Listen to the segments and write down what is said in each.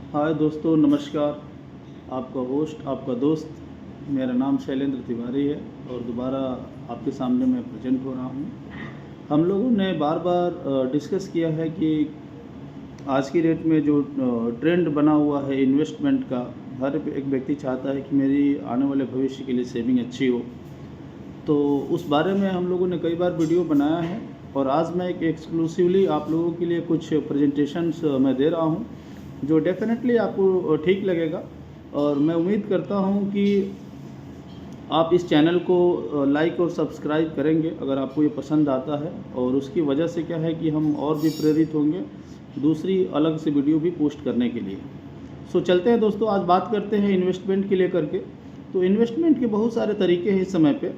हाय दोस्तों, नमस्कार। आपका होस्ट, आपका दोस्त, मेरा नाम शैलेंद्र तिवारी है और दोबारा आपके सामने मैं प्रेजेंट हो रहा हूँ। हम लोगों ने बार बार डिस्कस किया है कि आज की डेट में जो ट्रेंड बना हुआ है इन्वेस्टमेंट का, हर एक व्यक्ति चाहता है कि मेरी आने वाले भविष्य के लिए सेविंग अच्छी हो। तो उस बारे में हम लोगों ने कई बार वीडियो बनाया है और आज मैं एक एक्सक्लूसिवली आप लोगों के लिए कुछ प्रेजेंटेशंस मैं दे रहा हूँ जो डेफिनेटली आपको ठीक लगेगा। और मैं उम्मीद करता हूँ कि आप इस चैनल को लाइक और सब्सक्राइब करेंगे अगर आपको ये पसंद आता है, और उसकी वजह से क्या है कि हम और भी प्रेरित होंगे दूसरी अलग से वीडियो भी पोस्ट करने के लिए। सो चलते हैं दोस्तों, आज बात करते हैं इन्वेस्टमेंट के लेकर के। तो इन्वेस्टमेंट के बहुत सारे तरीके हैं इस समय पे।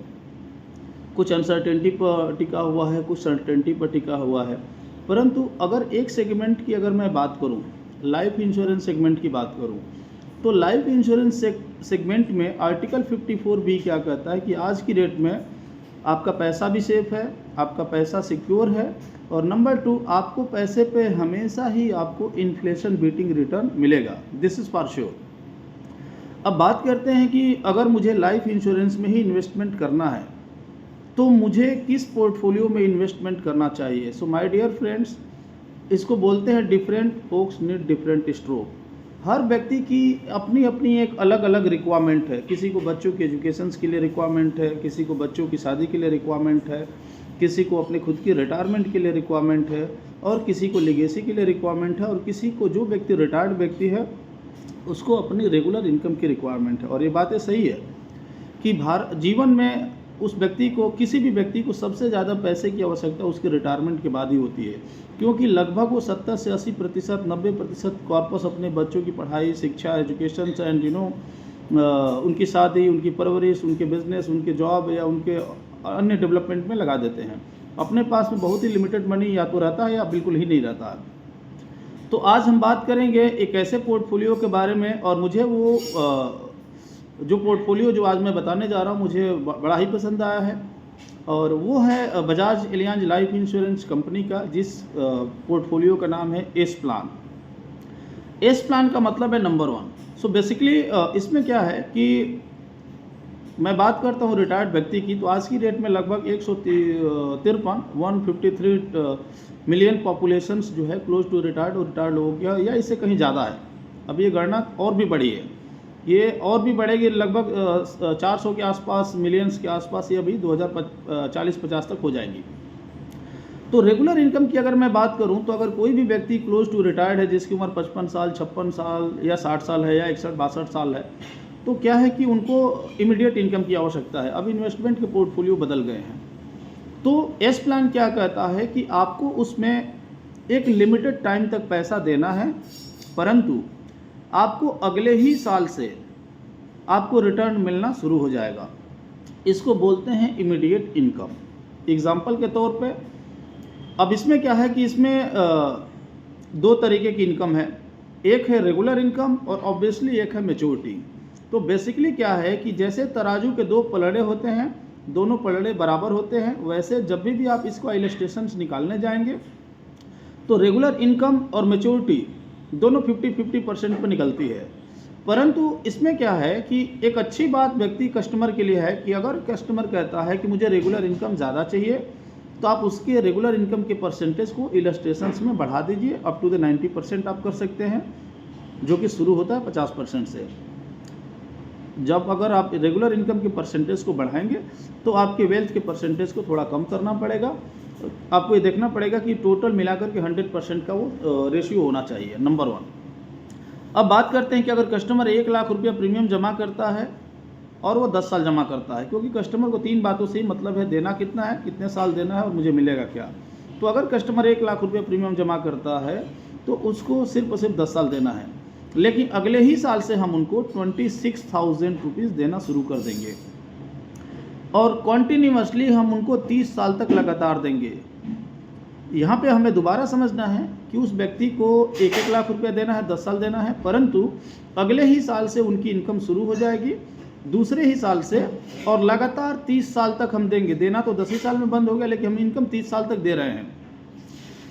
कुछ अनसर्टेनिटी पर टिका हुआ है, कुछ सर्टेनिटी पर टिका हुआ है। परंतु अगर एक सेगमेंट की अगर मैं बात करूं, लाइफ इंश्योरेंस सेगमेंट की बात करूं, तो लाइफ इंश्योरेंस सेगमेंट में आर्टिकल 54 भी क्या कहता है कि आज की डेट में आपका पैसा भी सेफ है, आपका पैसा सिक्योर है, और नंबर 2, आपको पैसे पे हमेशा ही आपको इन्फ्लेशन बीटिंग रिटर्न मिलेगा। This is for sure. अब बात करते हैं कि अगर मुझे लाइफ इंश्योरेंस में ही इन्वेस्टमेंट करना है तो मुझे किस पोर्टफोलियो में इन्वेस्टमेंट करना चाहिए। सो माय डियर फ्रेंड्स, इसको बोलते हैं different oaks need different stroke. हर व्यक्ति की अपनी अपनी एक अलग अलग रिक्वायरमेंट है। किसी को बच्चों के एजुकेशन के लिए रिक्वायरमेंट है, किसी को बच्चों की शादी के लिए रिक्वायरमेंट है, किसी को अपने खुद की रिटायरमेंट के लिए रिक्वायरमेंट है, और किसी को लिगेसी के लिए रिक्वायरमेंट है, और किसी को, जो व्यक्ति रिटायर्ड व्यक्ति है, उसको अपनी रेगुलर इनकम की रिक्वायरमेंट है। और ये बातें सही है कि जीवन में उस व्यक्ति को, किसी भी व्यक्ति को सबसे ज़्यादा पैसे की आवश्यकता उसके रिटायरमेंट के बाद ही होती है, क्योंकि लगभग वो 70 से 80%, 90% कॉर्पस अपने बच्चों की पढ़ाई, शिक्षा, एजुकेशन एंड उनकी शादी, उनकी परवरिश, उनके बिजनेस, उनके जॉब या उनके अन्य डेवलपमेंट में लगा देते हैं। अपने पास में बहुत ही लिमिटेड मनी या तो रहता है या बिल्कुल ही नहीं रहता है। तो आज हम बात करेंगे एक ऐसे पोर्टफोलियो के बारे में, और मुझे वो जो पोर्टफोलियो जो आज मैं बताने जा रहा हूँ मुझे बड़ा ही पसंद आया है, और वो है Bajaj Allianz life insurance company का, जिस पोर्टफोलियो का नाम है एस प्लान। एस प्लान का मतलब है नंबर 1। सो बेसिकली इसमें क्या है कि मैं बात करता हूँ रिटायर्ड व्यक्ति की, तो आज की डेट में लगभग 153 मिलियन पॉपुलेशंस जो है क्लोज टू रिटायर्ड और रिटायर्ड हो गया, या इससे कहीं ज़्यादा है। अब ये गणना और भी बढ़ी है, ये और भी बढ़ेगी, लगभग 400 के आसपास, मिलियंस के आसपास ये अभी 2040-50 तक हो जाएंगी। तो रेगुलर इनकम की अगर मैं बात करूं, तो अगर कोई भी व्यक्ति क्लोज टू रिटायर्ड है, जिसकी उम्र 55 साल, 56 साल या 60 साल है, या 61-62 साल है, तो क्या है कि उनको इमीडिएट इनकम की आवश्यकता है। अब इन्वेस्टमेंट के पोर्टफोलियो बदल गए हैं। तो एस प्लान क्या कहता है कि आपको उसमें एक लिमिटेड टाइम तक पैसा देना है, परंतु आपको अगले ही साल से आपको रिटर्न मिलना शुरू हो जाएगा। इसको बोलते हैं इमीडिएट इनकम। एग्जाम्पल के तौर पे, अब इसमें क्या है कि इसमें 2 तरीके की इनकम है। एक है रेगुलर इनकम और ऑब्वियसली एक है मैच्योरिटी। तो बेसिकली क्या है कि जैसे तराजू के 2 पलड़े होते हैं, दोनों पलड़े बराबर होते हैं, वैसे जब भी आप इसको इलस्ट्रेशंस निकालने जाएंगे तो रेगुलर इनकम और मैच्योरिटी दोनों 50-50% पर निकलती है। परंतु इसमें क्या है कि एक अच्छी बात व्यक्ति कस्टमर के लिए है कि अगर कस्टमर कहता है कि मुझे रेगुलर इनकम ज़्यादा चाहिए, तो आप उसके रेगुलर इनकम के परसेंटेज को इलस्ट्रेशंस में बढ़ा दीजिए। अप टू द 90% आप कर सकते हैं, जो कि शुरू होता है 50% से। जब अगर आप रेगुलर इनकम के परसेंटेज को बढ़ाएंगे तो आपके वेल्थ के परसेंटेज को थोड़ा कम करना पड़ेगा। आपको ये देखना पड़ेगा कि टोटल मिलाकर के 100% का वो रेशियो होना चाहिए, नंबर 1। अब बात करते हैं कि अगर कस्टमर 1 लाख रुपया प्रीमियम जमा करता है और वो 10 साल जमा करता है, क्योंकि कस्टमर को 3 बातों से ही मतलब है, देना कितना है, कितने साल देना है, और मुझे मिलेगा क्या। तो अगर कस्टमर 1 लाख रुपया प्रीमियम जमा करता है तो उसको सिर्फ और सिर्फ 10 साल देना है, लेकिन अगले ही साल से हम उनको 26,000 रुपीज़ देना शुरू कर देंगे, और कॉन्टीन्यूसली हम उनको 30 साल तक लगातार देंगे। यहाँ पे हमें दोबारा समझना है कि उस व्यक्ति को 1-1 लाख रुपया देना है, 10 साल देना है, परंतु अगले ही साल से उनकी इनकम शुरू हो जाएगी, दूसरे ही साल से, और लगातार 30 साल तक हम देंगे। देना तो 10 ही साल में बंद हो गया, लेकिन हम इनकम 30 साल तक दे रहे हैं।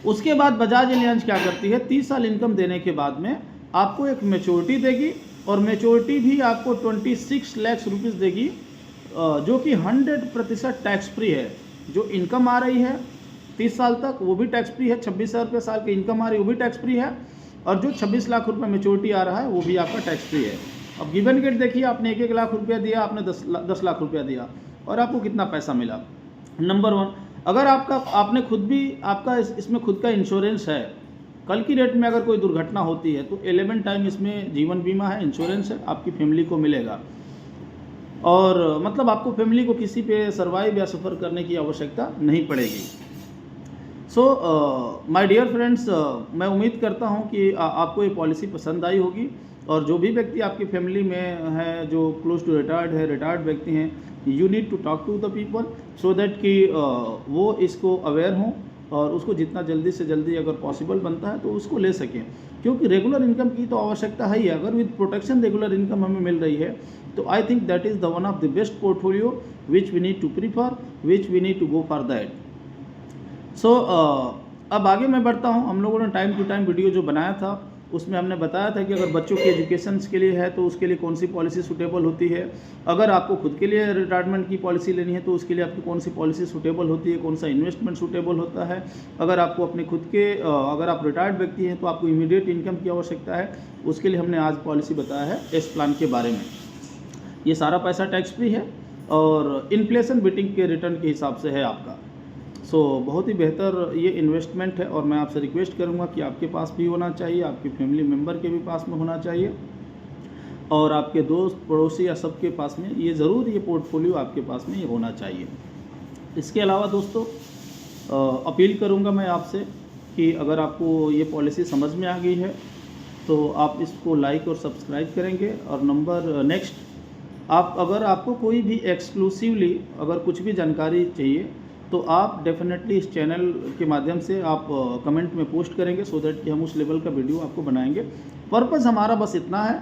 उसके बाद बजाज एलियांज क्या करती है, 30 साल इनकम देने के बाद में आपको एक मैच्योरिटी देगी और मैच्योरिटी भी आपको 26 लाख रुपीस देगी, जो कि 100% टैक्स फ्री है। जो इनकम आ रही है 30 साल तक वो भी टैक्स फ्री है, 26,000 रुपये साल की इनकम आ रही है वो भी टैक्स फ्री है, और जो 26 लाख रुपये मैच्योरिटी आ रहा है वो भी आपका टैक्स फ्री है। अब गिवन गेट देखिए, आपने 1 लाख रुपया दिया, आपने 10 लाख रुपया दिया, और आपको कितना पैसा मिला। नंबर 1, अगर आपने खुद भी आपका इसमें खुद का इंश्योरेंस है, कल की डेट में अगर कोई दुर्घटना होती है तो 11 टाइम इसमें जीवन बीमा है, इंश्योरेंस है, आपकी फैमिली को मिलेगा, और मतलब आपको फैमिली को किसी पे सर्वाइव या सफ़र करने की आवश्यकता नहीं पड़ेगी। सो माय डियर फ्रेंड्स, मैं उम्मीद करता हूं कि आपको ये पॉलिसी पसंद आई होगी, और जो भी व्यक्ति आपकी फैमिली में है जो क्लोज टू रिटायर्ड व्यक्ति हैं, you need to talk to the people so that कि वो इसको अवेयर हों और उसको जितना जल्दी से जल्दी अगर पॉसिबल बनता है तो उसको ले सकें, क्योंकि रेगुलर इनकम की तो आवश्यकता है ही। अगर विद प्रोटेक्शन रेगुलर इनकम हमें मिल रही है तो I think that is the one of the best portfolio which we need to prefer, which we need to go for that. So अब आगे मैं बढ़ता हूँ। हम लोगों ने टाइम टू टाइम वीडियो जो बनाया था उसमें हमने बताया था कि अगर बच्चों के एजुकेशन के लिए है तो उसके लिए कौन सी पॉलिसी सूटेबल होती है, अगर आपको खुद के लिए रिटायरमेंट की पॉलिसी लेनी है तो उसके लिए आपकी कौन सी पॉलिसी सूटेबल होती है, कौन सा इन्वेस्टमेंट सूटेबल होता है, अगर आपको अपने खुद के अगर आप रिटायर्ड व्यक्ति हैं तो आपको इमीडिएट इनकम की आवश्यकता है, उसके लिए हमने आज पॉलिसी बताया है एस प्लान के बारे में। ये सारा पैसा टैक्स फ्री है और इन्फ्लेशन बीटिंग के रिटर्न के हिसाब से है आपका। सो बहुत ही बेहतर ये इन्वेस्टमेंट है, और मैं आपसे रिक्वेस्ट करूंगा कि आपके पास भी होना चाहिए, आपके फैमिली मेम्बर के भी पास में होना चाहिए, और आपके दोस्त पड़ोसी या सबके पास में ये ज़रूर ये पोर्टफोलियो आपके पास में ये होना चाहिए। इसके अलावा दोस्तों अपील करूंगा मैं आपसे कि अगर आपको ये पॉलिसी समझ में आ गई है तो आप इसको लाइक और सब्सक्राइब करेंगे। और नंबर नेक्स्ट, अगर आपको कोई भी एक्सक्लूसिवली अगर कुछ भी जानकारी चाहिए तो आप डेफिनेटली इस चैनल के माध्यम से आप कमेंट में पोस्ट करेंगे, सो दैट कि हम उस लेवल का वीडियो आपको बनाएंगे। पर्पस हमारा बस इतना है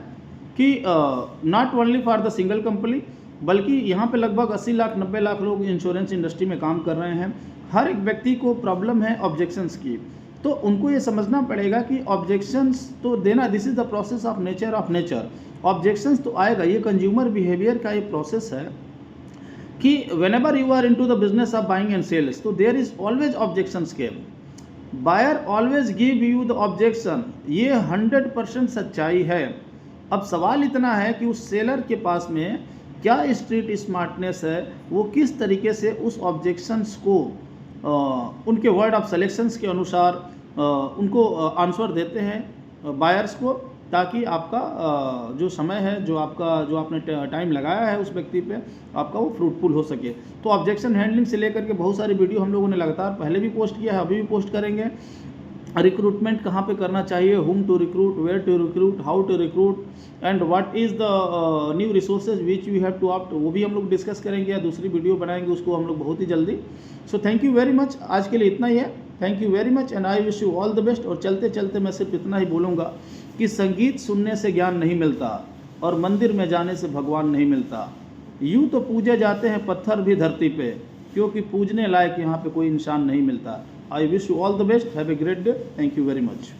कि not only for the single company, बल्कि यहाँ पे लगभग 80 लाख 90 लाख लोग इंश्योरेंस इंडस्ट्री में काम कर रहे हैं। हर एक व्यक्ति को प्रॉब्लम है ऑब्जेक्शंस की, तो उनको ये समझना पड़ेगा कि ऑब्जेक्शंस तो देना, this is the process of nature. Objections तो आएगा, ये कंज्यूमर बिहेवियर का ये प्रोसेस है कि whenever you are into the business of buying and sales, तो there is always objections came, buyer always give you the objection, ये 100% सच्चाई है। अब सवाल इतना है कि उस सेलर के पास में क्या स्ट्रीट स्मार्टनेस है, वो किस तरीके से उस ऑब्जेक्शंस को उनके वर्ड ऑफ सेलेक्शंस के अनुसार उनको आंसर देते हैं बायर्स को, ताकि आपका जो समय है, जो आपने टाइम लगाया है उस व्यक्ति पे, आपका वो फ्रूटफुल हो सके। तो ऑब्जेक्शन हैंडलिंग से लेकर के बहुत सारी वीडियो हम लोगों ने लगातार पहले भी पोस्ट किया है, अभी भी पोस्ट करेंगे। रिक्रूटमेंट कहाँ पे करना चाहिए, whom to recruit, where to recruit, how to recruit, and what is the new resources which you have to opt, वो भी हम लोग डिस्कस करेंगे या दूसरी वीडियो बनाएंगे उसको हम लोग बहुत ही जल्दी। So thank you very much, आज के लिए इतना ही है। Thank you very much and I wish you all the best. और चलते चलते मैं सिर्फ इतना ही बोलूँगा कि संगीत सुनने से ज्ञान नहीं मिलता और मंदिर में जाने से भगवान नहीं मिलता। यूँ तो पूजे जाते हैं पत्थर भी धरती पे, क्योंकि पूजने लायक यहाँ पे कोई इंसान नहीं मिलता। I wish you all the best, have a great day, thank you very much.